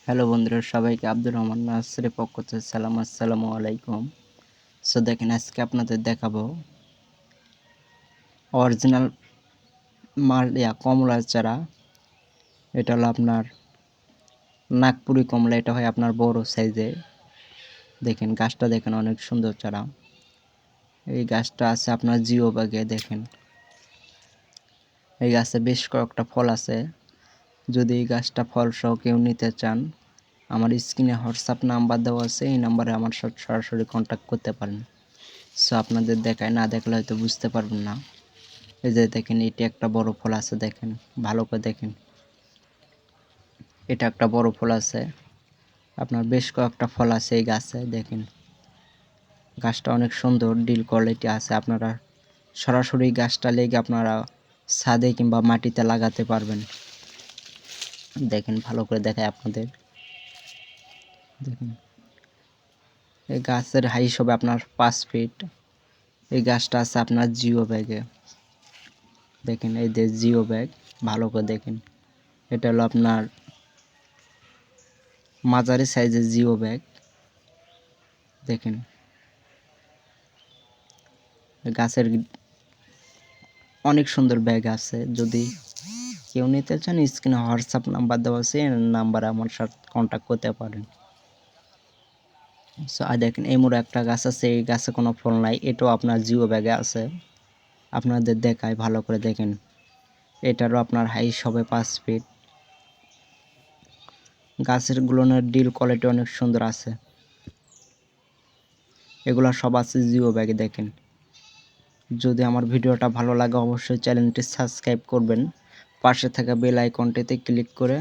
Hello বন্ধুরা, সবাইকে আব্দুর রহমান নাসিরের পক্ষ থেকে সালাম, আসসালামু আলাইকুম। সো দেখেন, আজকে আপনাদের দেখাবো অরিজিনাল কমলার চারা। এটা হলো আপনার নাগপুরি কমলা। এটা হয় আপনার বড় সাইজে। দেখেন গাছটা, দেখেন অনেক সুন্দর চারা। এই গাছটা আছে আপনার জিও ব্যাগে। দেখেন এই গাছে বেশ কয়েকটা ফল আছে। যদি এই গাছটা ফল সহ কেউ নিতে চান, আমার স্ক্রিনে হোয়াটসঅ্যাপ নাম্বার দেওয়া আছে, এই নাম্বারে আমার সাথে সরাসরি কন্ট্যাক্ট করতে পারেন। সো আপনাদের দেখায়, না দেখলে হয়তো বুঝতে পারবেন না। এই যে দেখেন, এটি একটা বড় ফল আছে। দেখেন ভালো করে দেখেন, এটা একটা বড় ফল আছে। আপনার বেশ কয়েকটা ফল আছে এই গাছে। দেখেন গাছটা অনেক সুন্দর, ডিল কোয়ালিটি আছে। আপনারা সরাসরি গাছটা লেগে আপনারা ছাদে কিংবা মাটিতে লাগাতে পারবেন। দেখেন ভালো করে দেখায় আপনাদের। দেখেন এই গাছের হাইট হবে আপনার 5 ফিট। এই গাছটা আছে আপনার জিও ব্যাগে। দেখেন এই যে জিও ব্যাগ, ভালো করে দেখেন। এটা হলো আপনার মাঝারি সাইজের জিও ব্যাগ। দেখেন গাছের অনেক সুন্দর ব্যাগ আছে। যদি কেউ নিতে চান, স্ক্রিনে হোয়াটসঅ্যাপ নাম্বার দেওয়া আছে, এই নাম্বারে আমার সাথে কন্ট্যাক্ট করতে পারেন। সো দেখেন এই মোড়ে একটা গাছ আছে, এই গাছে কোনো ফল নাই, এটাও আপনার জিও ব্যাগে আছে। আপনাদের দেখায়, ভালো করে দেখেন। এটারও আপনার হাইট হবে 5 ফিট। গাছের গুলোনের ডিল কোয়ালিটি অনেক সুন্দর আছে। এগুলো সব আছে জিও ব্যাগে। দেখেন যদি আমার ভিডিওটা ভালো লাগে, অবশ্যই চ্যানেলটি সাবস্ক্রাইব করবেন। পাশে থাকা বেল আইকনটিতে ক্লিক করে